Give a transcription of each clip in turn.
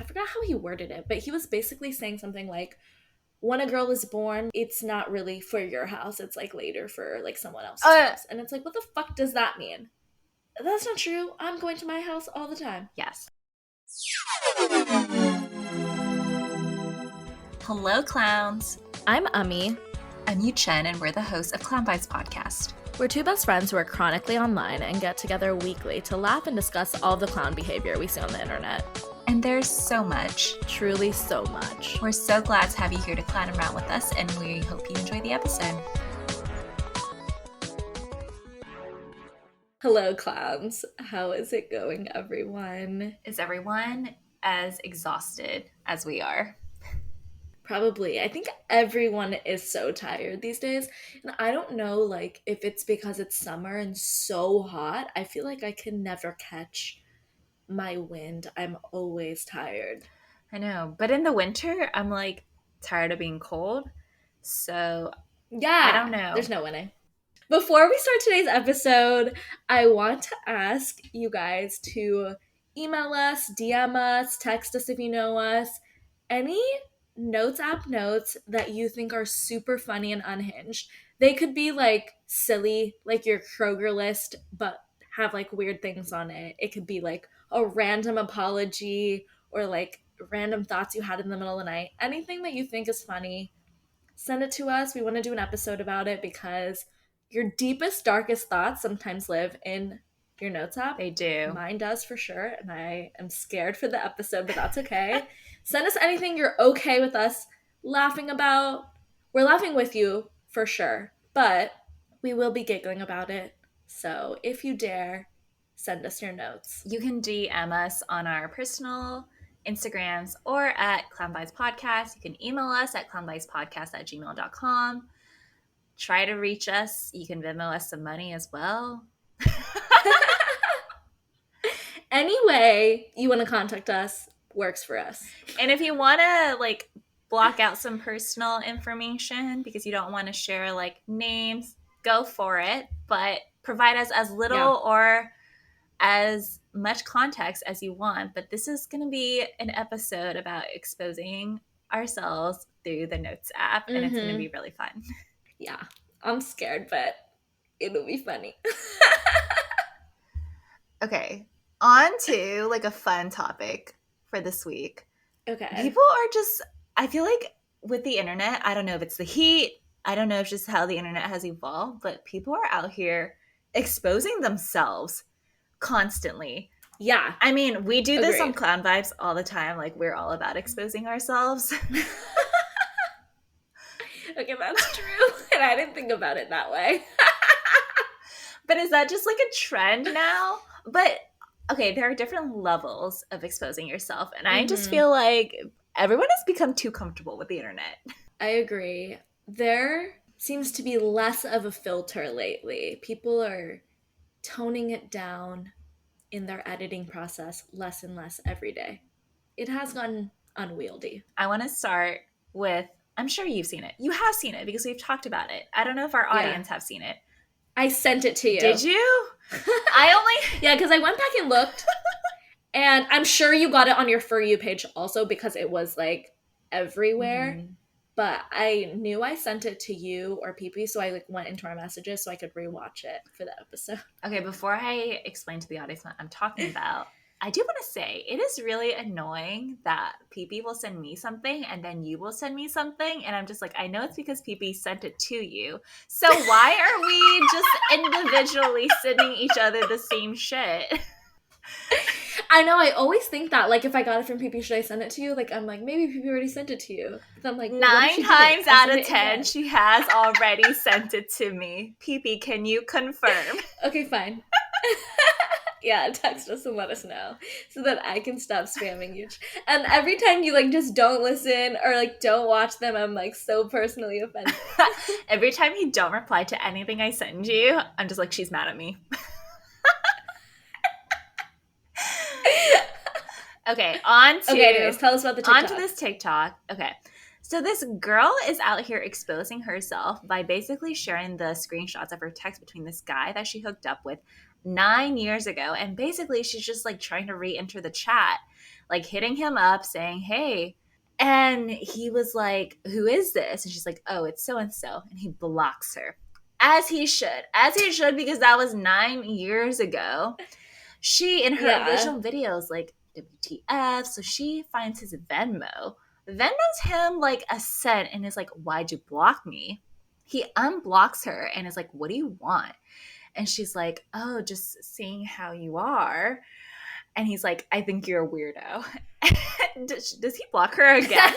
I forgot how he worded it, but he was basically saying something like, when a girl is born, it's not really for your house. It's like later for like someone else's house. And it's like, what the fuck does that mean? That's not true. I'm going to my house all the time. Yes. Hello, clowns. I'm Ami. I'm Yu Chen, and we're the hosts of Clown Vibes Podcast. We're two best friends who are chronically online and get together weekly to laugh and discuss all the clown behavior we see on the internet. And there's so much. Truly so much. We're so glad to have you here to clown around with us, and we hope you enjoy the episode. Hello, clowns. How is it going, everyone? Is everyone as exhausted as we are? Probably. I think everyone is so tired these days. And I don't know, like, if it's because it's summer and so hot. I feel like I can never catch my wind. I'm always tired. I know. But in the winter, I'm, like, tired of being cold. So, yeah, I don't know. There's no winning. Before we start today's episode, I want to ask you guys to email us, DM us, text us if you know us. Any notes app notes that you think are super funny and unhinged. They could be like silly, like your Kroger list, but have like weird things on it. It could be like a random apology or like random thoughts you had in the middle of the night. Anything that you think is funny, send it to us. We want to do an episode about it because your deepest, darkest thoughts sometimes live in your notes app. They do. Mine does for sure, and I am scared for the episode, but that's okay. Send us anything you're okay with us laughing about. We're laughing with you for sure, but we will be giggling about it. So if you dare, send us your notes. You can DM us on our personal Instagrams or at Clown Vibes Podcast. You can email us at clownvibespodcast@gmail.com. Try to reach us. You can Venmo us some money as well. Any way you want to contact us works for us. And if you want to like block out some personal information because you don't want to share like names, go for it. But provide us as little or as much context as you want. But this is going to be an episode about exposing ourselves through the Notes app, and it's going to be really fun. Yeah, I'm scared, but it'll be funny. Okay, on to like a fun topic for this week. Okay. People are just, I feel like with the internet, I don't know if it's the heat, I don't know if it's just how the internet has evolved, but people are out here exposing themselves constantly. Yeah. I mean, we do this on Clown Vibes all the time. Like, we're all about exposing ourselves. Okay, that's true. And I didn't think about it that way. But is that just like a trend now? But, okay, there are different levels of exposing yourself. And I just feel like everyone has become too comfortable with the internet. I agree. There seems to be less of a filter lately. People are toning it down in their editing process less and less every day. It has gotten unwieldy. I want to start with, I'm sure you've seen it. You have seen it because we've talked about it. I don't know if our audience have seen it. I sent it to you. Did you? Yeah, because I went back and looked. And I'm sure you got it on your For You page also because it was like everywhere. Mm-hmm. But I knew I sent it to you or PP, so I like went into our messages so I could rewatch it for the episode. Okay, before I explain to the audience what I'm talking about, I do want to say it is really annoying that PP will send me something and then you will send me something. And I'm just like, I know it's because PP sent it to you. So why are we just individually sending each other the same shit? I know, I always think that, like, if I got it from PP, should I send it to you? Like, I'm like, maybe PP already sent it to you. But I'm like, 9 times out of 10, she has already sent it to me. PP, can you confirm? Okay, fine. Yeah, text us and let us know so that I can stop spamming you. And every time you, like, just don't listen or, like, don't watch them, I'm, like, so personally offended. Every time you don't reply to anything I send you, I'm just like, she's mad at me. Okay, anyways, tell us about the TikTok. On to this TikTok. Okay. So this girl is out here exposing herself by basically sharing the screenshots of her text between this guy that she hooked up with 9 years ago. And basically, she's just like trying to re enter the chat, like hitting him up saying, hey. And he was like, who is this? And she's like, oh, it's so and so. And he blocks her. As he should, because that was 9 years ago. She, in her original videos, like, WTF. So she finds his Venmo's him like a cent and is like, why'd you block me? He unblocks her and is like, what do you want? And she's like, oh, just seeing how you are. And he's like, I think you're a weirdo. does he block her again?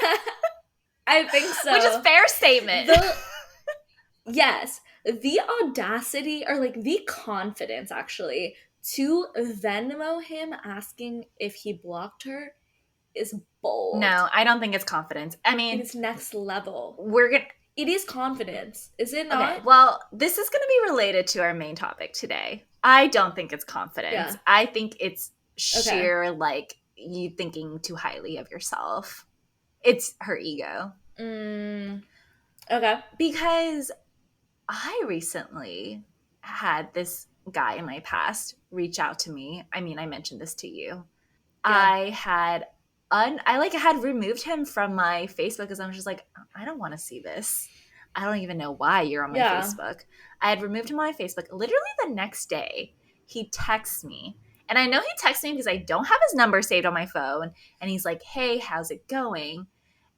I think so. Which is fair statement. Yes. The audacity, or like the confidence actually, to Venmo him asking if he blocked her is bold. No, I don't think it's confidence. I mean, it's next level. It is confidence, is it not? Okay, well, this is going to be related to our main topic today. I don't think it's confidence. Yeah. I think it's sheer, like, you thinking too highly of yourself. It's her ego. Okay. Because I recently had this guy in my past reach out to me. I mean, I mentioned this to you. Yeah. I had removed him from my Facebook because I was just like, I don't want to see this. I don't even know why you're on my Facebook. I had removed him on my Facebook. Literally the next day, he texts me. And I know he texts me because I don't have his number saved on my phone. And he's like, hey, how's it going?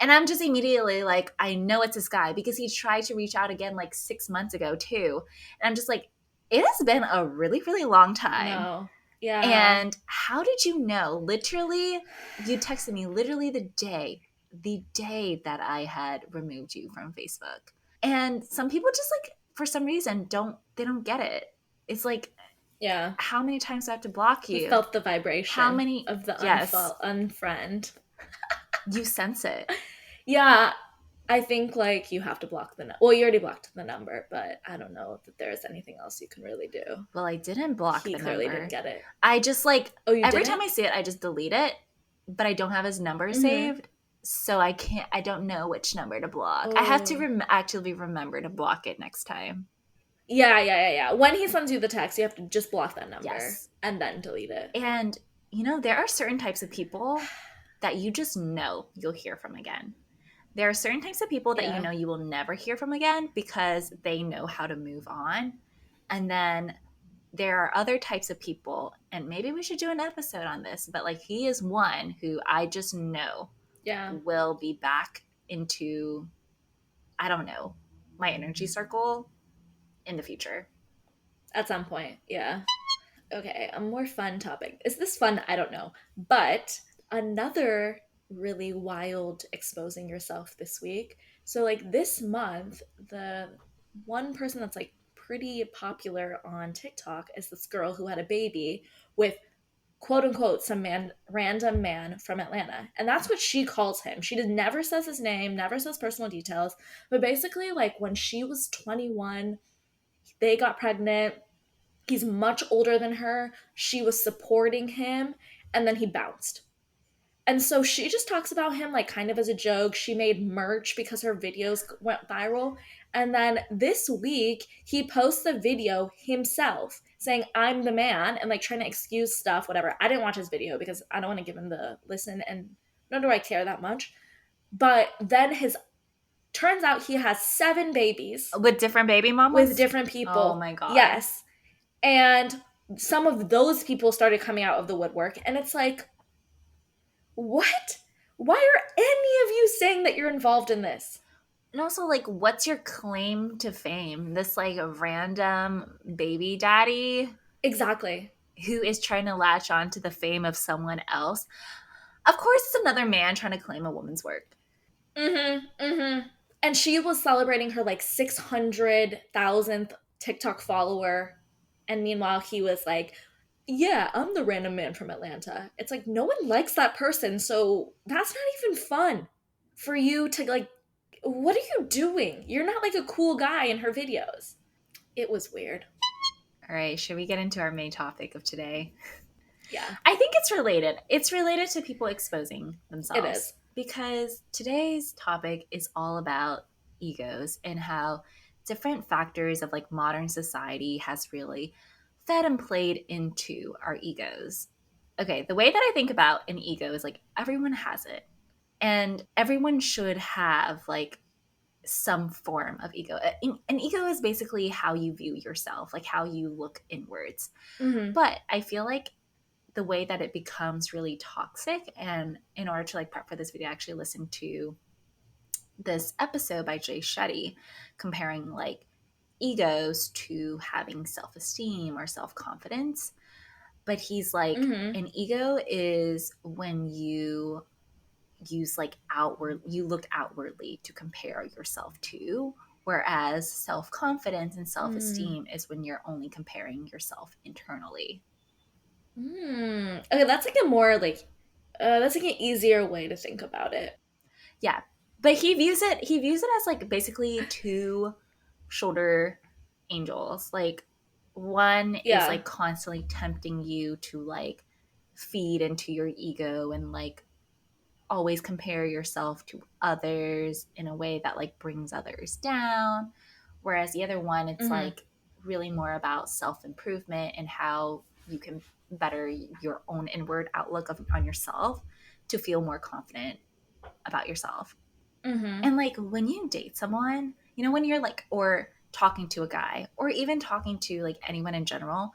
And I'm just immediately like, I know it's this guy because he tried to reach out again like 6 months ago too. And I'm just like, it has been a really, really long time. No. Yeah. And how did you know? Literally, you texted me literally the day that I had removed you from Facebook. And some people just like, for some reason, don't get it. It's like, yeah, how many times do I have to block you? You felt the vibration. How many of the unfriend? You sense it. Yeah. I think, like, you have to block well, you already blocked the number, but I don't know that there's anything else you can really do. Well, I didn't block the number. He clearly didn't get it. I just, like, every time I see it, I just delete it, but I don't have his number saved, so I don't know which number to block. I have to actually remember to block it next time. Yeah. When he sends you the text, you have to just block that number and then delete it. And, you know, there are certain types of people that you just know you'll hear from again. There are certain types of people that you know you will never hear from again because they know how to move on. And then there are other types of people, and maybe we should do an episode on this, but like he is one who I just know will be back into, I don't know, my energy circle in the future. At some point, yeah. Okay, a more fun topic. Is this fun? I don't know. But another really wild exposing yourself this week. So like this month, the one person that's like pretty popular on TikTok is this girl who had a baby with quote unquote some random man from Atlanta. And that's what she calls him. She never says his name, never says personal details. But basically, like when she was 21, they got pregnant. He's much older than her. She was supporting him, and then he bounced. And so she just talks about him like kind of as a joke. She made merch because her videos went viral. And then this week, he posts a video himself saying, I'm the man, and like trying to excuse stuff, whatever. I didn't watch his video because I don't want to give him the listen, and nor do I care that much. But then turns out he has 7 babies. With different baby mamas? With different people. Oh my God. Yes. And some of those people started coming out of the woodwork. And it's like, what? Why are any of you saying that you're involved in this? And also, like, what's your claim to fame? This, like, a random baby daddy? Exactly. Who is trying to latch on to the fame of someone else. Of course, it's another man trying to claim a woman's work. And she was celebrating her, like, 600,000th TikTok follower. And meanwhile, he was like, yeah, I'm the random man from Atlanta. It's like, no one likes that person, so that's not even fun for you to, like, what are you doing? You're not, like, a cool guy in her videos. It was weird. All right, should we get into our main topic of today? Yeah. I think it's related. It's related to people exposing themselves. It is. Because today's topic is all about egos and how different factors of, like, modern society has really fed and played into our egos. Okay, the way that I think about an ego is like everyone has it. And everyone should have like some form of ego. An ego is basically how you view yourself, like how you look inwards. Mm-hmm. But I feel like the way that it becomes really toxic, and in order to like prep for this video, I actually listened to this episode by Jay Shetty comparing like egos to having self-esteem or self-confidence. But he's like, Mm-hmm. an ego is when you look outwardly to compare yourself to, whereas self-confidence and Mm. self-esteem is when you're only comparing yourself internally. Okay, that's like a more like that's like an easier way to think about it. Yeah, but he views it as like basically two shoulder angels. Like one is Yeah. like constantly tempting you to like feed into your ego and like always compare yourself to others in a way that like brings others down, whereas the other one, it's Mm-hmm. like really more about self-improvement and how you can better your own inward outlook on yourself to feel more confident about yourself. Mm-hmm. And like when you date someone, when you're like, or talking to a guy or even talking to like anyone in general,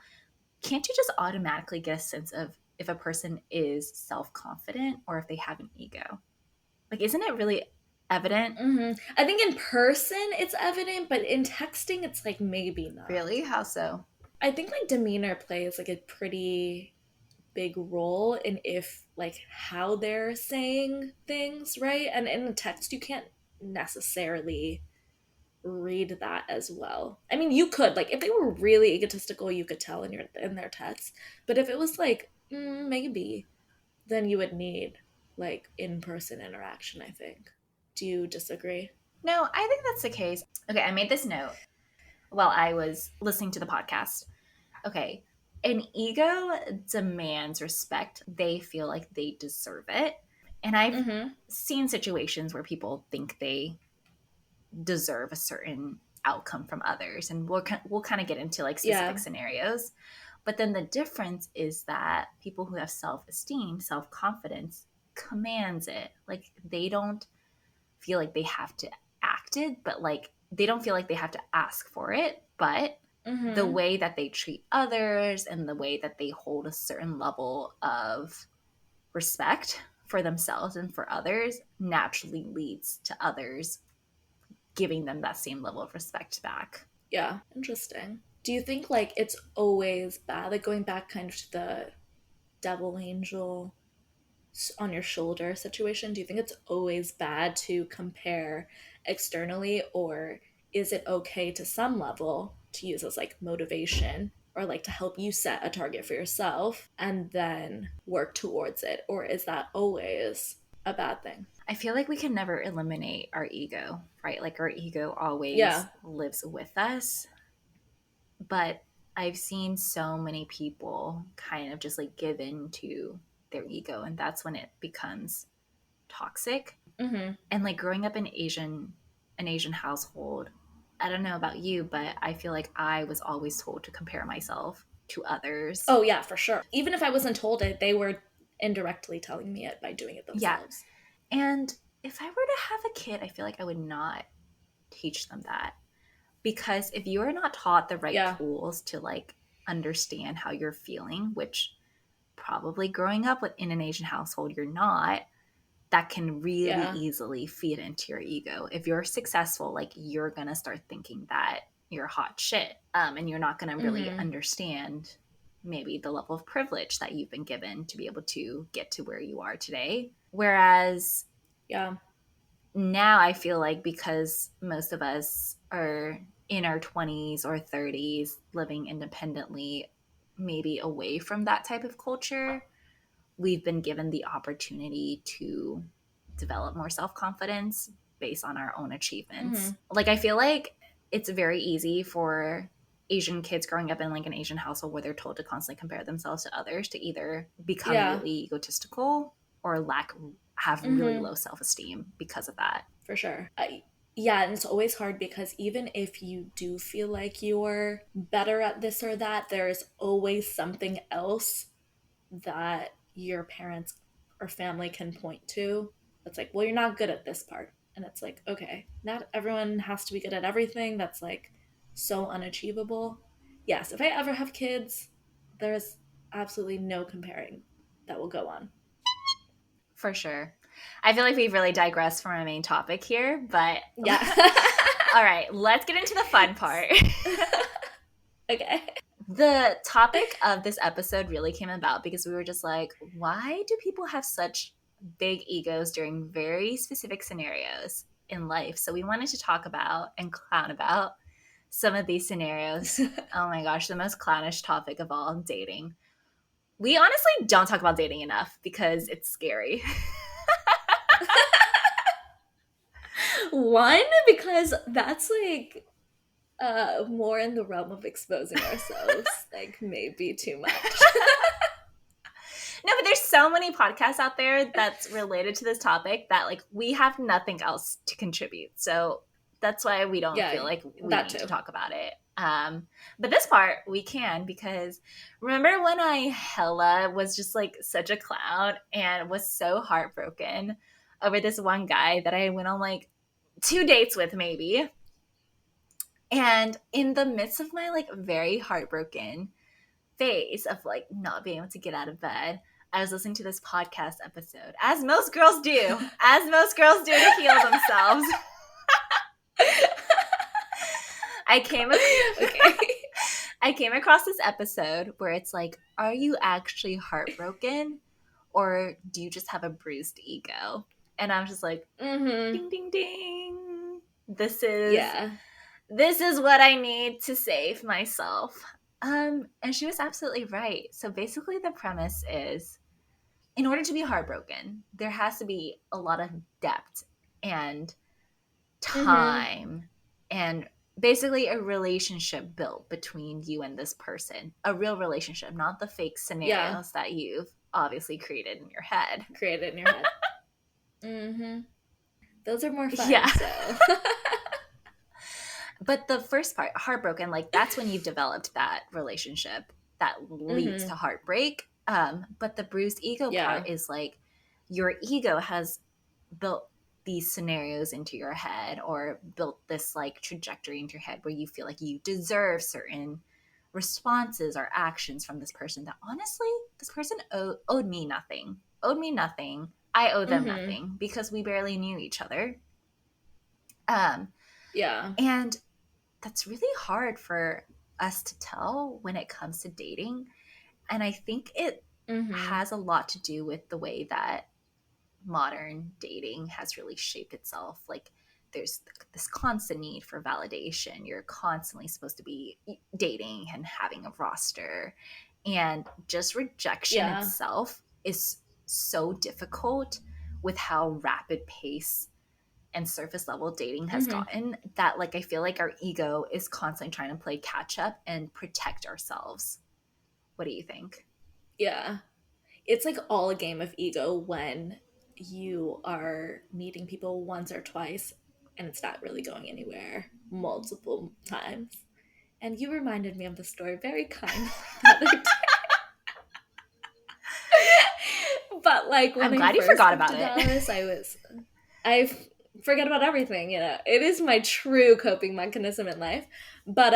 can't you just automatically get a sense of if a person is self-confident or if they have an ego? Like, isn't it really evident? Mm-hmm. I think in person it's evident, but in texting it's like maybe not. Really? How so? I think like demeanor plays like a pretty big role in if like how they're saying things, right? And in a text you can't necessarily read that as well. I mean, you could like if they were really egotistical, you could tell in their text. But if it was like maybe, then you would need like in person interaction. I think. Do you disagree? No, I think that's the case. Okay, I made this note while I was listening to the podcast. Okay, an ego demands respect. They feel like they deserve it. And I've Mm-hmm. seen situations where people think they deserve a certain outcome from others. And we'll kind of get into like specific Yeah. scenarios. But then the difference is that people who have self esteem, self confidence, commands it. Like they don't feel like they have to act it, but like they don't feel like they have to ask for it. But the Mm-hmm. way that they treat others and the way that they hold a certain level of respect for themselves and for others naturally leads to others giving them that same level of respect back. Yeah. Interesting. Do you think like it's always bad? Like going back kind of to the devil angel on your shoulder situation, do you think it's always bad to compare externally, or is it okay to some level to use as like motivation or like to help you set a target for yourself and then work towards it, or is that always a bad thing? I feel like we can never eliminate our ego, right? Like our ego always Yeah. lives with us. But I've seen so many people kind of just like give in to their ego, and that's when it becomes toxic. Mm-hmm. And like growing up in an Asian household, I don't know about you, but I feel like I was always told to compare myself to others. Oh yeah, for sure. Even if I wasn't told it, they were indirectly telling me it by doing it Yeah. themselves. And if I were to have a kid, I feel like I would not teach them that. Because if you are not taught the right Yeah. tools to like understand how you're feeling, which probably growing up in an Asian household, you're not, that can really Yeah. easily feed into your ego. If you're successful, like you're going to start thinking that you're hot shit. And you're not going to really Mm-hmm. understand maybe the level of privilege that you've been given to be able to get to where you are today. Whereas Yeah. now I feel like because most of us are in our 20s or 30s living independently, maybe away from that type of culture, we've been given the opportunity to develop more self-confidence based on our own Mm-hmm. achievements. Like I feel like it's very easy for Asian kids growing up in like an Asian household where they're told to constantly compare themselves to others to either become Yeah. really egotistical or have really Mm-hmm. low self-esteem because of that. For sure. Yeah, and it's always hard because even if you do feel like you're better at this or that, there's always something else that your parents or family can point to. That's like, well, you're not good at this part. And it's like, okay, not everyone has to be good at everything. That's like so unachievable. Yes, if I ever have kids, there's absolutely no comparing that will go on. For sure. I feel like we've really digressed from our main topic here, but Yeah. all right, let's get into the fun part. Okay. The topic of this episode really came about because we were just like, why do people have such big egos during very specific scenarios in life? So we wanted to talk about and clown about some of these scenarios. Oh my gosh, the most clownish topic of all, dating. We honestly don't talk about dating enough because it's scary. One, because that's like more in the realm of exposing ourselves, like maybe too much. No, but there's so many podcasts out there that's related to this topic that like we have nothing else to contribute. So that's why we don't Yeah, feel like we that need to too. talk about it. But this part we can because remember when I hella was just like such a clown and was so heartbroken over this one guy that I went on like 2 dates with maybe. And in the midst of my like very heartbroken phase of like not being able to get out of bed, I was listening to this podcast episode, as most girls do, to heal themselves. I came Okay. I came across this episode where it's like, are you actually heartbroken or do you just have a bruised ego? And I'm just like, Mm-hmm. ding ding ding. This Yeah. is what I need to save myself. And she was absolutely right. So basically the premise is in order to be heartbroken, there has to be a lot of depth and Mm-hmm. time and basically a relationship built between you and this person. A real relationship, not the fake Yeah. scenarios that you've obviously created in your head. Create it in your head. Mm-hmm. Those are more fun, Yeah. so. But the first part, heartbroken, like that's when you've developed that relationship that leads Mm-hmm. to heartbreak. But the bruised ego Yeah. part is like your ego has built these scenarios into your head or built this like trajectory into your head where you feel like you deserve certain responses or actions from this person that honestly this person owed me nothing, I owe them Mm-hmm. nothing because we barely knew each other. um Yeah. and that's really hard for us to tell when it comes to dating. And I think it Mm-hmm. has a lot to do with the way that modern dating has really shaped itself. Like, there's this constant need for validation. You're constantly supposed to be dating and having a roster. And just rejection Yeah. itself is so difficult with how rapid pace and surface level dating has Mm-hmm. gotten that like I feel like our ego is constantly trying to play catch up and protect ourselves. What do you think? Yeah. It's like all a game of ego when you are meeting people once or twice and it's not really going anywhere multiple times. And you reminded me of the story very kindly the other day. But like when I'm I glad you first forgot moved about to it. Dallas, I forget about everything, you know. It is my true coping mechanism in life. But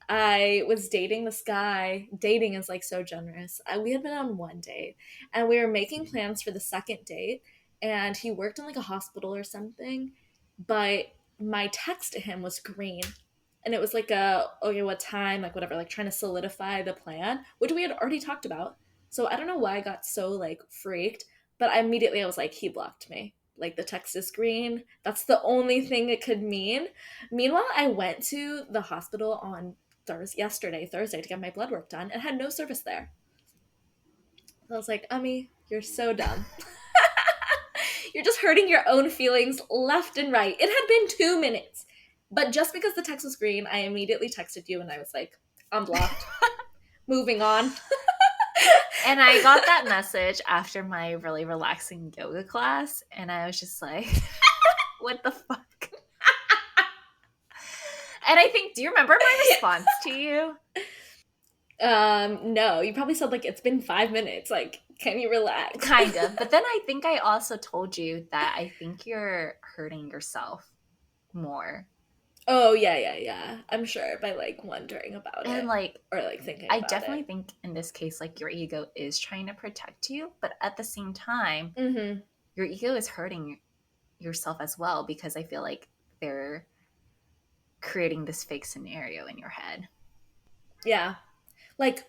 I was dating this guy. Dating is like so generous. We had been on one date and we were making plans for the second date and he worked in like a hospital or something, but my text to him was green. And it was like a okay, what time, like whatever, like trying to solidify the plan, which we had already talked about. So I don't know why I got so like freaked, but I was like, he blocked me. Like the text is green. That's the only thing it could mean. Meanwhile, I went to the hospital on Thursday, to get my blood work done and had no service there. So I was like, Ummy, you're so dumb. You're just hurting your own feelings left and right. It had been 2 minutes. But just because the text was green, I immediately texted you and I was like, I'm blocked. Moving on. And I got that message after my really relaxing yoga class and I was just like, what the fuck? And I think, do you remember my response to you? No, you probably said like it's been 5 minutes. Like, can you relax? Kind of. But then I think I also told you that I think you're hurting yourself more. Oh yeah. I'm sure by like wondering about And it like, or like thinking I about definitely it. think in this case, like your ego is trying to protect you, but at the same time, Mm-hmm. your ego is hurting yourself as well because I feel like they're creating this fake scenario in your head. Yeah. Like,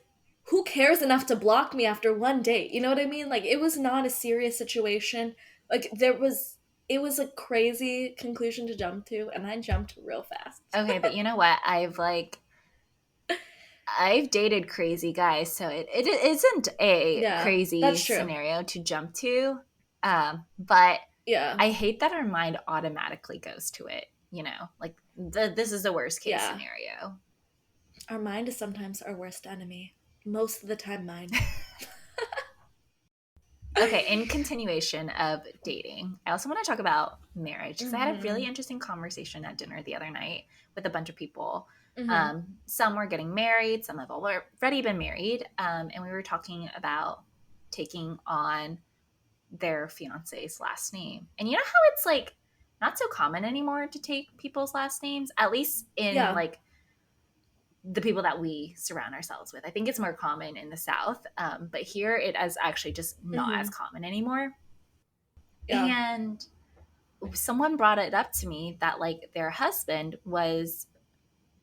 who cares enough to block me after one date? You know what I mean? Like, it was not a serious situation. Like, it was a crazy conclusion to jump to, and I jumped real fast. Okay, but you know what? I've dated crazy guys, so it isn't a Yeah, crazy that's true. scenario to jump to. But Yeah, I hate that our mind automatically goes to it. Like this is the worst case yeah. scenario. Our mind is sometimes our worst enemy. Most of the time, mine. Okay, in continuation of dating, I also want to talk about marriage because I had a really Mm-hmm. interesting conversation at dinner the other night with a bunch of people. Mm-hmm. Some were getting married, some have already been married, and we were talking about taking on their fiance's last name. And you know how it's like not so common anymore to take people's last names, at least in Yeah. like the people that we surround ourselves with. I think it's more common in the South, but here it is actually just not as Mm-hmm. common anymore. Yeah. And someone brought it up to me that like their husband was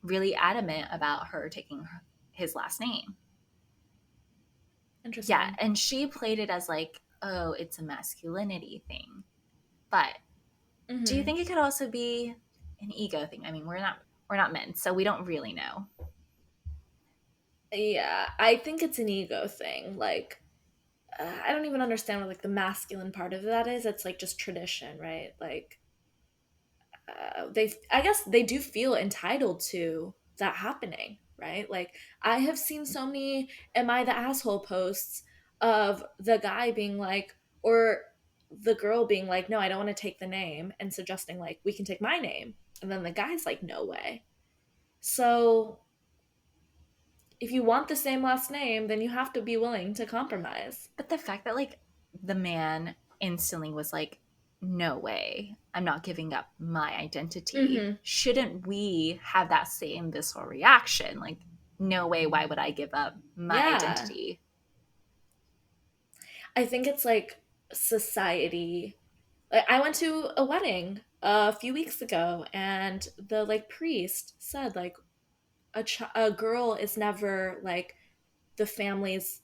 really adamant about her taking his last name. Yeah, Interesting. and she played it as like, oh, it's a masculinity thing. But do you Mm-hmm. think it could also be an ego thing? I mean, we're not men, so we don't really know. Yeah, I think it's an ego thing. Like, I don't even understand what like the masculine part of that is. It's like just tradition, right? Like, I guess they do feel entitled to that happening, right? Like, I have seen so many "Am I the asshole" posts of the guy being like, or the girl being like, "No, I don't want to take the name," and suggesting like, "We can take my name," and then the guy's like, "No way." So if you want the same last name, then you have to be willing to compromise. But the fact that like the man instantly was like, no way, I'm not giving up my identity. Mm-hmm. Shouldn't we have that same visceral reaction? Like, no way, why would I give up my Yeah. identity? I think it's like society. Like, I went to a wedding a few weeks ago, and the like priest said like a girl is never like the family's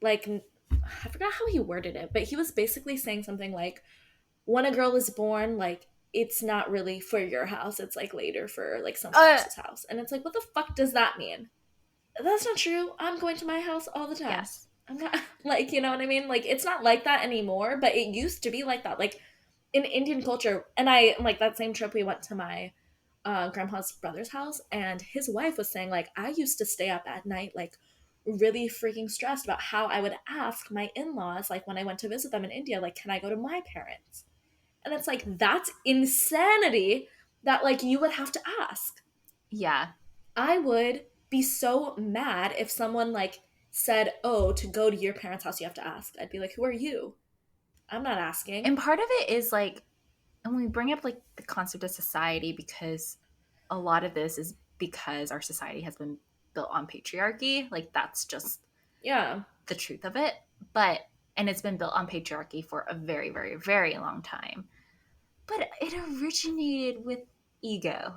like I forgot how he worded it, but he was basically saying something like when a girl is born, like it's not really for your house, it's like later for like someone Uh, else's house. And it's like, what the fuck does that mean? That's not true. I'm going to my house all the time. yes. I'm not like, you know what I mean? Like, it's not like that anymore, but it used to be like that. Like in Indian culture, and I like that same trip we went to my grandpa's brother's house, and his wife was saying like I used to stay up at night like really freaking stressed about how I would ask my in-laws like when I went to visit them in India, like, can I go to my parents? And it's like that's insanity that like you would have to ask. Yeah. I would be so mad if someone like said, "Oh, to go to your parents' house you have to ask." I'd be like, "Who are you? I'm not asking." And part of it is like, and we bring up like the concept of society because a lot of this is because our society has been built on patriarchy. Like, that's just Yeah. the truth of it. But, and it's been built on patriarchy for a very, very, very long time. But it originated with ego.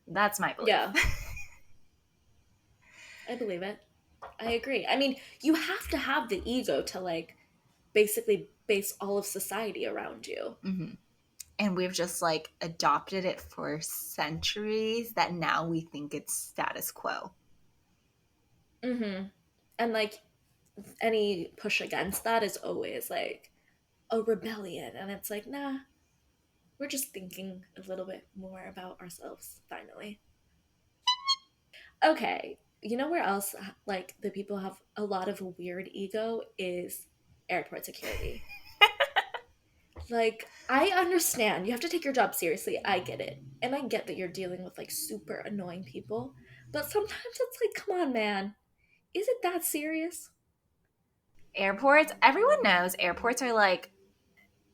That's my belief. Yeah. I believe it. I agree. I mean, you have to have the ego to like basically base all of society around you. hmm And we've just like adopted it for centuries that now we think it's status quo. Mhm. And like any push against that is always like a rebellion, and it's like, "Nah, we're just thinking a little bit more about ourselves finally." Okay, you know where else like the people have a lot of weird ego is airport security. Like, I understand. You have to take your job seriously. I get it. And I get that you're dealing with like super annoying people. But sometimes it's like, come on, man. Is it that serious? Airports, everyone knows airports are like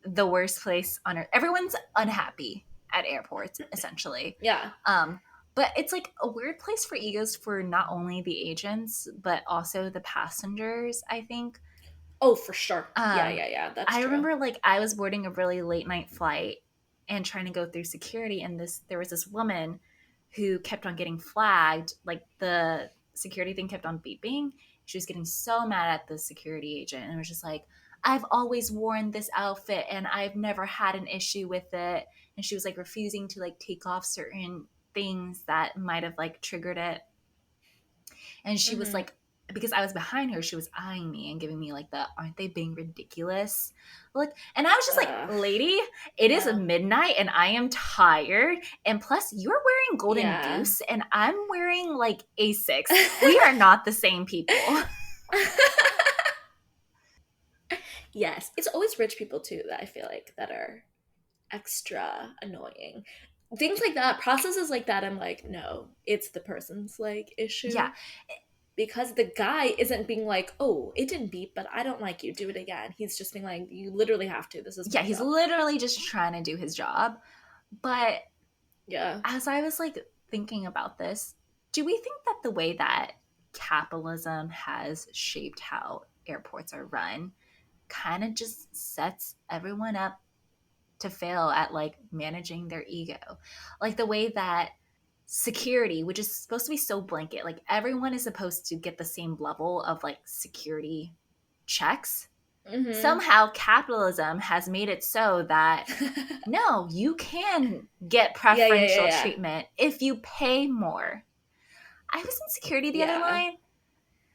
the worst place on earth. Everyone's unhappy at airports, essentially. Yeah. Um, but it's like a weird place for egos for not only the agents, but also the passengers, I think. Oh, for sure. Yeah, Um, yeah, yeah. That's I true. remember like I was boarding a really late night flight and trying to go through security, and there was this woman who kept on getting flagged. Like the security thing kept on beeping. She was getting so mad at the security agent and was just like, I've always worn this outfit and I've never had an issue with it. And she was like refusing to like take off certain things that might have like triggered it. And she was Mm-hmm. like, because I was behind her, she was eyeing me and giving me like the, aren't they being ridiculous? Like, and I was just like, Uh, lady, it is yeah. midnight and I am tired. And plus, you're wearing Golden Yeah. Goose and I'm wearing like Asics. We are not the same people. Yes. It's always rich people too that I feel like that are extra annoying. Things like that, processes like that, I'm like, no, it's the person's like Yeah. issue. Because the guy isn't being like, oh, it didn't beep, but I don't like you, do it again. He's just being like, you literally have to. This is Yeah. my He's job. literally just trying to do his job. But Yeah. as I was like thinking about this, do we think that the way that capitalism has shaped how airports are run kind of just sets everyone up to fail at like managing their ego? Like the way that security, which is supposed to be so blanket, like everyone is supposed to get the same level of like security checks. Mm-hmm. Somehow capitalism has made it so that no, you can get Yeah, yeah, preferential yeah, treatment if you pay more. I was in security the other yeah. line.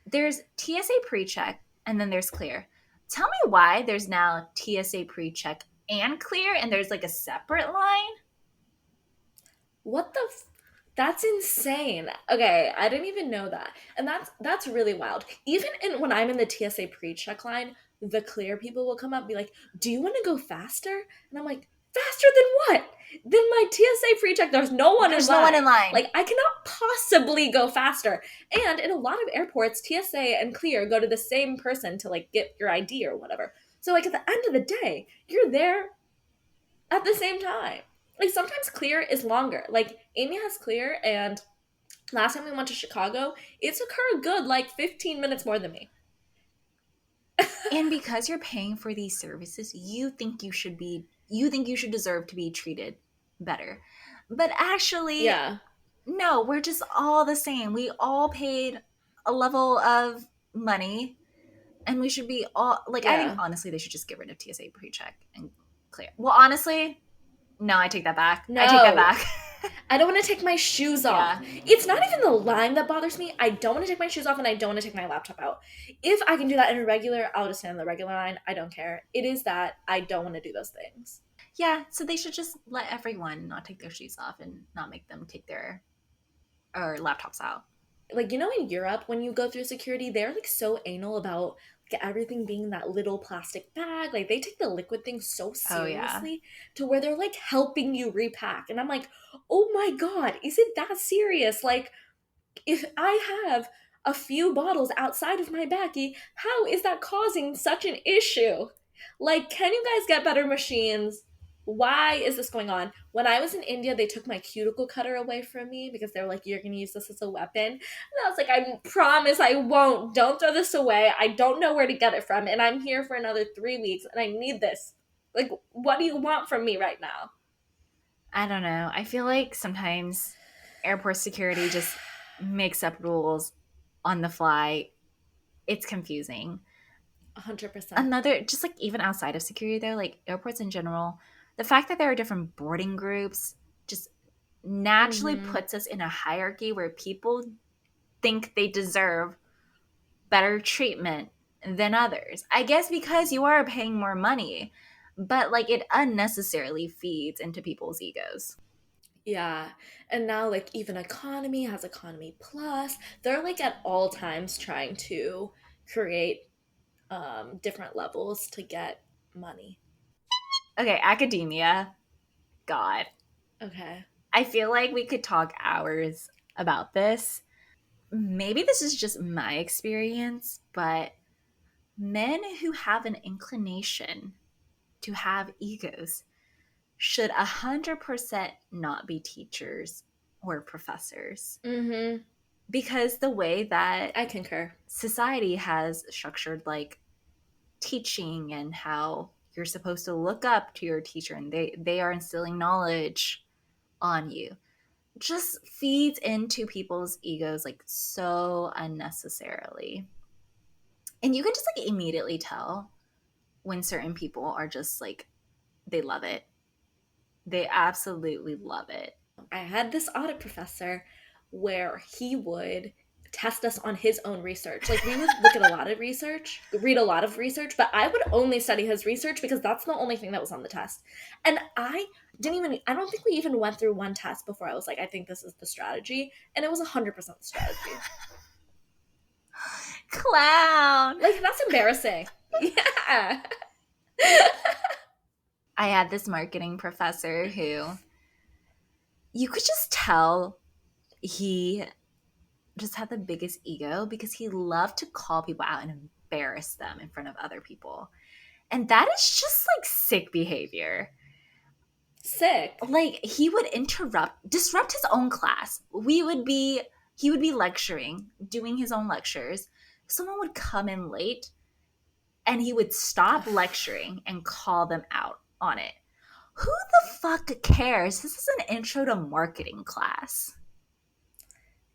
There's TSA pre-check and then there's clear. Tell me why there's now TSA pre-check and clear and there's like a separate line? What the that's insane. Okay, I didn't even know that. And that's really wild. Even in when I'm in the TSA pre-check line, the clear people will come up and be like, "Do you want to go faster?" And I'm like, "Faster than what?" Than my TSA pre-check, there's no one in There's no one in line. line. Like I cannot possibly go faster. And in a lot of airports, TSA and clear go to the same person to like get your ID or whatever. So like at the end of the day, you're there at the same time. Like sometimes clear is longer. Like Amy has clear, and last time we went to Chicago, it took her a good like 15 minutes more than me. And because you're paying for these services, you think you should deserve to be treated better. But actually, Yeah, no, we're just all the same. We all paid a level of money and we should be all like I think yeah. honestly they should just get rid of TSA pre-check and clear. Well, honestly, no, I take that back. I take that No, back. I don't want to take my shoes off. Yeah. It's not even the line that bothers me. I don't want to take my shoes off and I don't want to take my laptop out. If I can do that in a regular, I'll just stand in the regular line. I don't care. It is that I don't want to do those things. Yeah, so they should just let everyone not take their shoes off and not make them take their or laptops out. Like, you know, in Europe, when you go through security, they're like so anal about like everything being in that little plastic bag. Like they take the liquid thing so Oh yeah. seriously to where they're like helping you repack. And I'm like, oh my God, is it that serious? Like, if I have a few bottles outside of my baggie, how is that causing such an issue? Like, can you guys get better machines? Why is this going on? When I was in India, they took my cuticle cutter away from me because they were like, you're going to use this as a weapon. And I was like, I promise I won't. Don't throw this away. I don't know where to get it from. And I'm here for another 3 weeks and I need this. Like, what do you want from me right now? I don't know. I feel like sometimes airport security just makes up rules on the fly. It's confusing. 100%. Another, just like even outside of security, though, like airports in general, the fact that there are different boarding groups just naturally Mm-hmm. puts us in a hierarchy where people think they deserve better treatment than others. I guess because you are paying more money, but like it unnecessarily feeds into people's egos. Yeah. And now like even economy has economy plus. They're like at all times trying to create different levels to get money. Okay, academia. God. Okay. I feel like we could talk hours about this. Maybe this is just my experience, but men who have an inclination to have egos should 100% not be teachers or professors. Mm-hmm. Because the way that I concur. society has structured like teaching and how you're supposed to look up to your teacher and they are instilling knowledge on you just feeds into people's egos like so unnecessarily. And you can just like immediately tell when certain people are just like they love it. They absolutely love it. I had this audit professor where he would test us on his own research. Like we would look at a lot of research, read a lot of research, but I would only study his research because that's the only thing that was on the test. And I don't think we even went through one test before I was like, I think this is the strategy. And it was 100% the strategy. Clown. Like, that's embarrassing. Yeah. I had this marketing professor who you could just tell he just had the biggest ego because he loved to call people out and embarrass them in front of other people. And that is just like sick behavior. Sick. Like he would disrupt his own class. He would be lecturing, doing his own lectures. Someone would come in late and he would stop lecturing and call them out on it. Who the fuck cares? This is an intro to marketing class.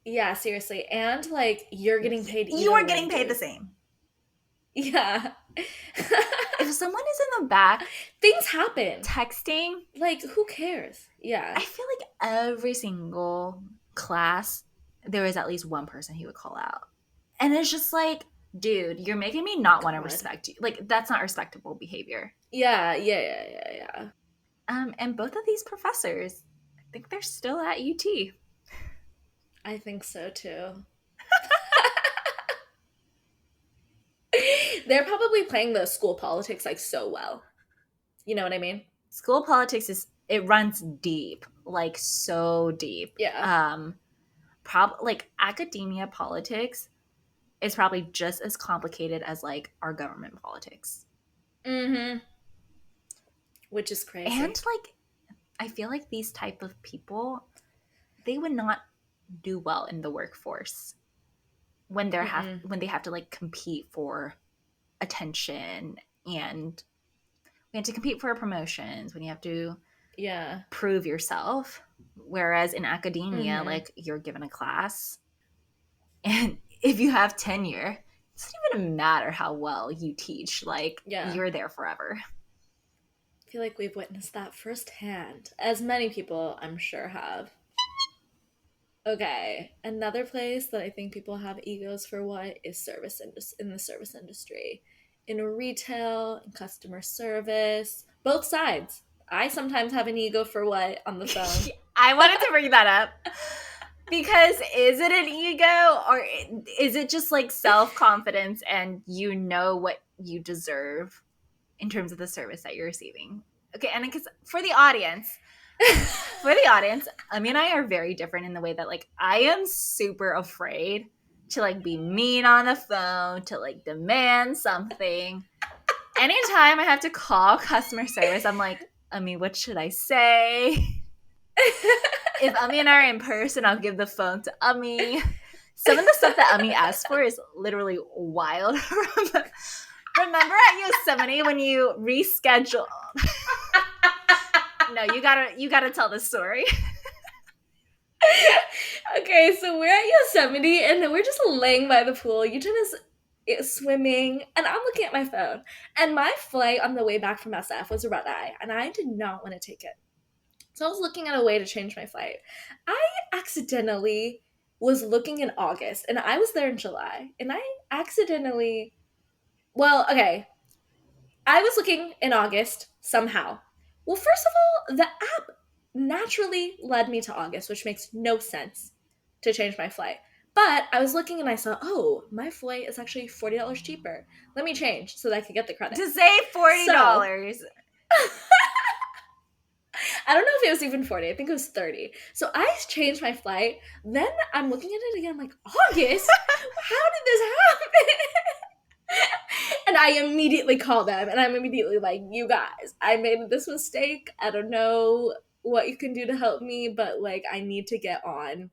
Yeah, seriously. And like you're getting paid. You are getting paid the same. Yeah. If someone is in the back, things happen. Texting, like who cares? Yeah. I feel like every single class there is at least one person he would call out. And it's just like, dude, you're making me not want to respect you. Like that's not respectable behavior. Yeah. And both of these professors, I think they're still at UT. I think so too. They're probably playing the school politics like so well. You know what I mean? School politics it runs deep, like so deep. Yeah. Like academia politics is probably just as complicated as like our government politics. Mm-hmm. Which is crazy. And like I feel like these type of people, they would not do well in the workforce when when they have to like compete for attention, and we have to compete for promotions when you have to prove yourself. Whereas in academia, like you're given a class, and if you have tenure, it doesn't even matter how well you teach. Like you're there forever. I feel like we've witnessed that firsthand, as many people I'm sure have. Okay, another place that I think people have egos for what is in the service industry. In retail, in customer service, both sides. I sometimes have an ego for what on the phone. I wanted to bring that up. Because is it an ego or is it just like self-confidence and you know what you deserve in terms of the service that you're receiving? Okay, and because for the audience, Ami and I are very different in the way that like I am super afraid to like be mean on the phone, to like demand something. Anytime I have to call customer service, I'm like, Ami, what should I say? If Ami and I are in person, I'll give the phone to Ami. Some of the stuff that Ami asks for is literally wild. Remember at Yosemite when you reschedule? No, you gotta tell the story. Okay, so we're at Yosemite and we're just laying by the pool. Eugene is swimming and I'm looking at my phone. And my flight on the way back from SF was a red eye, and I did not want to take it. So I was looking at a way to change my flight. I accidentally was looking in August, and I was there in July, and I accidentally, I was looking in August somehow. Well, first of all, the app naturally led me to August, which makes no sense to change my flight. But I was looking and I saw, oh, my flight is actually $40 cheaper. Let me change so that I could get the credit. To save $40. I don't know if it was even 40. I think it was 30. So I changed my flight. Then I'm looking at it again. I'm like, August? How did this happen? And I immediately call them and I'm immediately like, you guys, I made this mistake. I don't know what you can do to help me, but like, I need to get on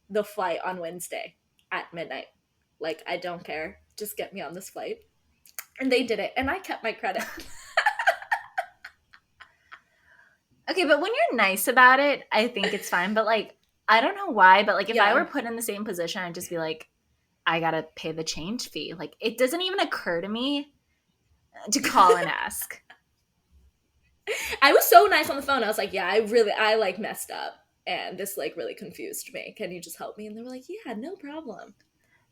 the flight on Wednesday at midnight. Like, I don't care. Just get me on this flight. And they did it. And I kept my credit. Okay, but when you're nice about it, I think it's fine. But like, I don't know why, but like if I were put in the same position, I'd just be like, I gotta pay the change fee. Like, it doesn't even occur to me to call and ask. I was so nice on the phone. I was like, yeah, I like messed up. And this like really confused me. Can you just help me? And they were like, yeah, no problem.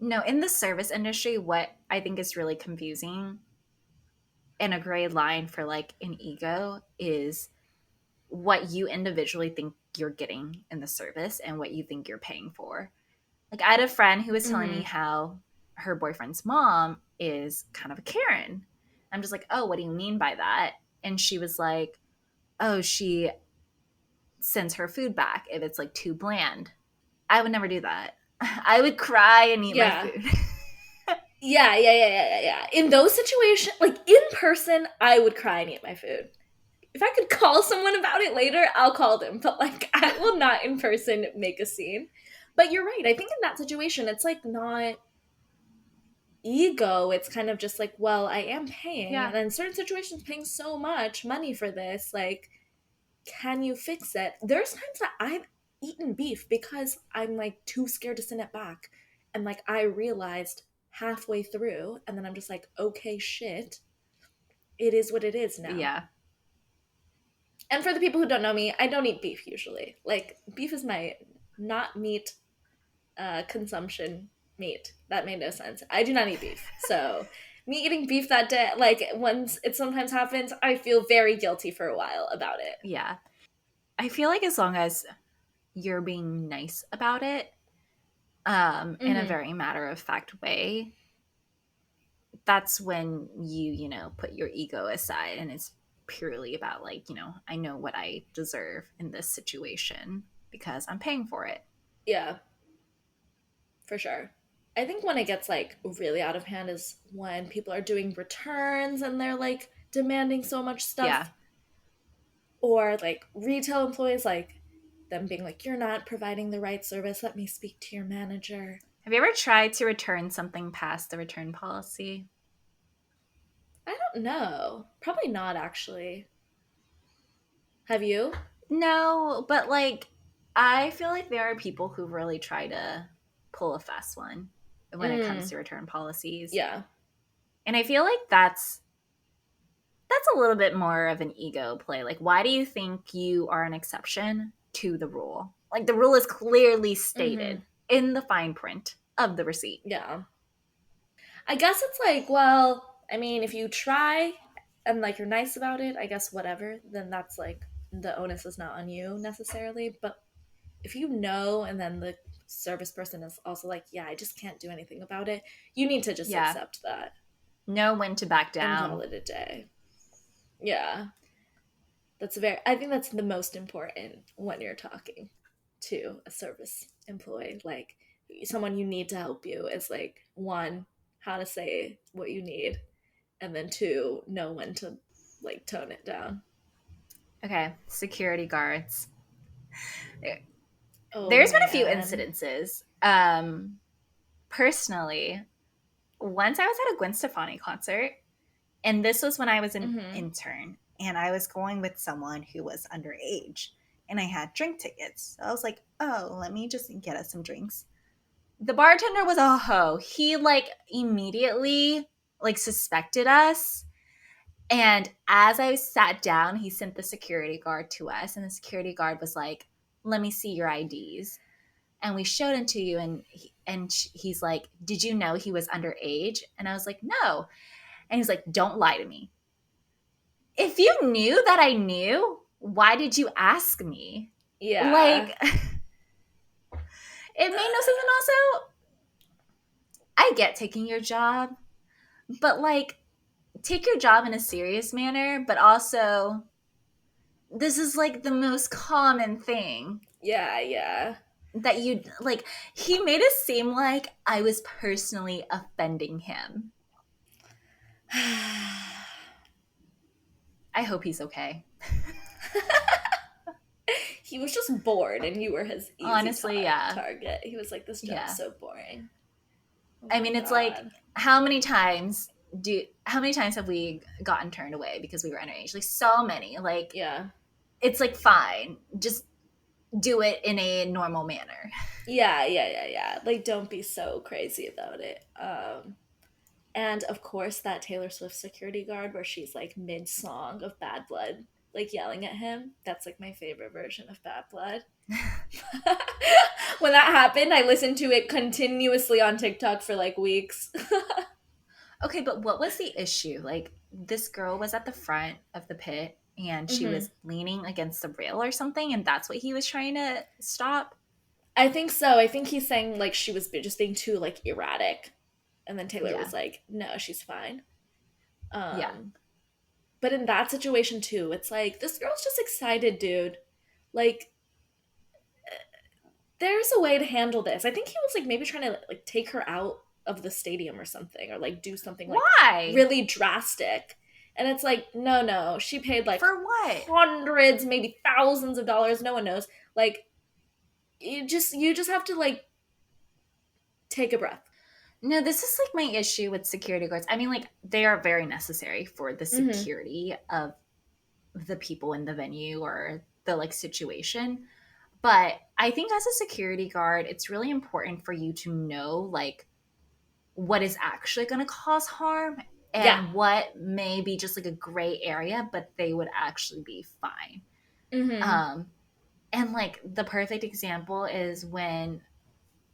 No, in the service industry, what I think is really confusing and a gray line for like an ego is what you individually think you're getting in the service and what you think you're paying for. Like, I had a friend who was telling me how her boyfriend's mom is kind of a Karen. I'm just like, oh, what do you mean by that? And she was like, oh, she sends her food back if it's like too bland. I would never do that. I would cry and eat my food. Yeah. In those situations, like in person, I would cry and eat my food. If I could call someone about it later, I'll call them. But like, I will not in person make a scene. But you're right. I think in that situation, it's like not ego. It's kind of just like, well, I am paying. Yeah. And in certain situations, paying so much money for this, like, can you fix it? There's times that I've eaten beef because I'm like too scared to send it back. And like, I realized halfway through, and then I'm just like, okay, shit. It is what it is now. Yeah. And for the people who don't know me, I don't eat beef usually. Like, beef is my not meat consumption meat. That made no sense. I do not eat beef. So me eating beef that day, like once it sometimes happens, I feel very guilty for a while about it. Yeah. I feel like as long as you're being nice about it, in a very matter-of-fact way, that's when you put your ego aside and it's purely about like, I know what I deserve in this situation because I'm paying for it. Yeah. For sure. I think when it gets like really out of hand is when people are doing returns and they're like demanding so much stuff. Yeah. Or like retail employees, like them being like, you're not providing the right service. Let me speak to your manager. Have you ever tried to return something past the return policy? I don't know. Probably not, actually. Have you? No, but like, I feel like there are people who really try to pull a fast one when it comes to return policies. Yeah. And I feel like that's a little bit more of an ego play. Like, why do you think you are an exception to the rule? Like, the rule is clearly stated in the fine print of the receipt. Yeah. I guess it's like, well, I mean, if you try and like you're nice about it, I guess whatever, then that's like the onus is not on you necessarily. But if you know and then the service person is also like, yeah, I just can't do anything about it, you need to just accept that. Know when to back down. And call it a day. Yeah. I think that's the most important when you're talking to a service employee. Like, someone you need to help you is like, one, how to say what you need, and then two, know when to like tone it down. Okay, security guards. There's been a few incidences. Personally, once I was at a Gwen Stefani concert, and this was when I was an intern, and I was going with someone who was underage, and I had drink tickets. So I was like, oh, let me just get us some drinks. The bartender was a hoe. He like immediately like suspected us. And as I sat down, he sent the security guard to us, and the security guard was like, let me see your IDs. And we showed them to you, and he's like, did you know he was underage? And I was like, no. And he's like, don't lie to me. If you knew that I knew, why did you ask me? Yeah. Like, it made no sense. And also, I get taking your job, but like, take your job in a serious manner, but also this is like the most common thing. Yeah. That you, like, he made it seem like I was personally offending him. I hope he's okay. He was just bored and you were his easy target. He was like, this job's so boring. Oh I mean, it's like, how many times have we gotten turned away because we were underage? Like, so many. Like, yeah, it's like, fine, just do it in a normal manner. Yeah. Like, don't be so crazy about it. And of course, that Taylor Swift security guard where she's like mid-song of Bad Blood, like yelling at him. That's like my favorite version of Bad Blood. When that happened, I listened to it continuously on TikTok for like weeks. Okay, but what was the issue? Like, this girl was at the front of the pit and she was leaning against the rail or something, and that's what he was trying to stop? I think so. I think he's saying like she was just being too like erratic. And then Taylor was like, no, she's fine. But in that situation too, it's like, this girl's just excited, dude. Like, there's a way to handle this. I think he was like maybe trying to like take her out of the stadium or something, or like do something like really drastic. And it's like, no, she paid like for what? Hundreds, maybe thousands of dollars. No one knows. Like, you just have to like take a breath. No, this is like my issue with security guards. I mean, like, they are very necessary for the security of the people in the venue or the like situation. But I think as a security guard, it's really important for you to know like what is actually going to cause harm and what may be just like a gray area, but they would actually be fine. And like the perfect example is when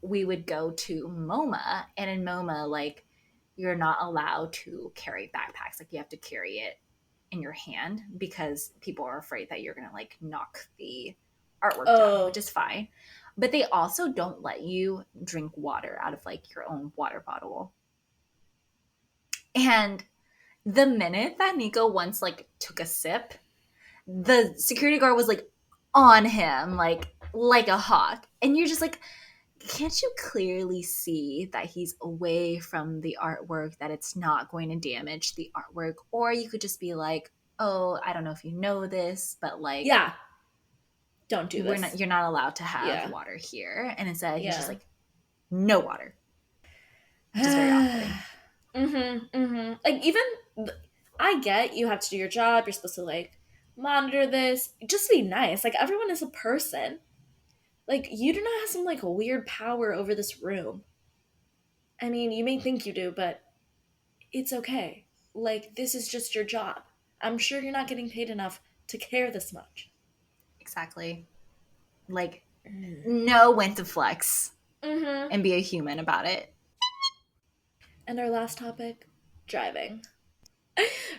we would go to MoMA, and in MoMA, like, you're not allowed to carry backpacks. Like, you have to carry it in your hand because people are afraid that you're gonna like knock the artwork down, which is fine. But they also don't let you drink water out of like your own water bottle. And the minute that Nico once like took a sip, the security guard was like on him like a hawk, and you're just like, can't you clearly see that he's away from the artwork, that it's not going to damage the artwork? Or you could just be like, oh, I don't know if you know this, but like, don't do this. You're not allowed to have water here. And instead he's just like, no water. Which is very off-putting. Like, even, I get you have to do your job. You're supposed to like monitor this. Just be nice. Like, everyone is a person. Like, you do not have some, like, weird power over this room. I mean, you may think you do, but it's okay. Like, this is just your job. I'm sure you're not getting paid enough to care this much. Exactly. Like, know when to flex and be a human about it. And our last topic, driving.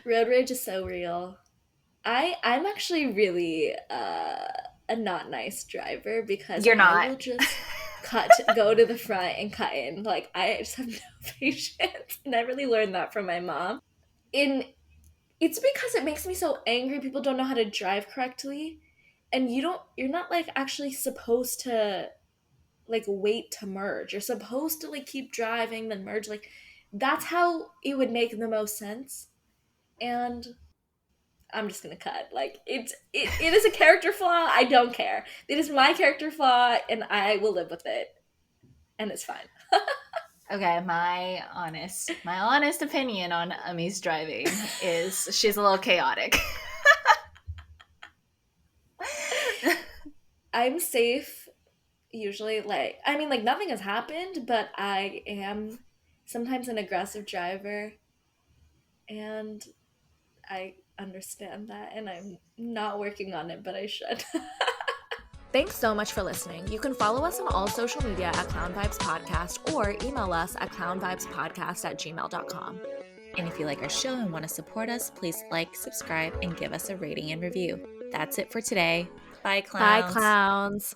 Road rage is so real. I'm actually really a not nice driver because I will just go to the front and cut in. Like, I just have no patience. And I really learned that from my mom. It's because it makes me so angry people don't know how to drive correctly. And you're not like actually supposed to like wait to merge. You're supposed to like keep driving, then merge. Like, that's how it would make the most sense. And I'm just gonna cut. Like, it is a character flaw. I don't care. It is my character flaw, and I will live with it, and it's fine. Okay, my honest opinion on Ami's driving is she's a little chaotic. I'm safe usually. Like, I mean, like, nothing has happened, but I am sometimes an aggressive driver, and I understand that, and I'm not working on it, but I should. Thanks so much for listening. You can follow us on all social media at Clown Vibes Podcast, or email us at clownvibespodcast@gmail.com. And if you like our show and want to support us, please like, subscribe, and give us a rating and review. That's it for today. Bye, clowns. Bye, clowns.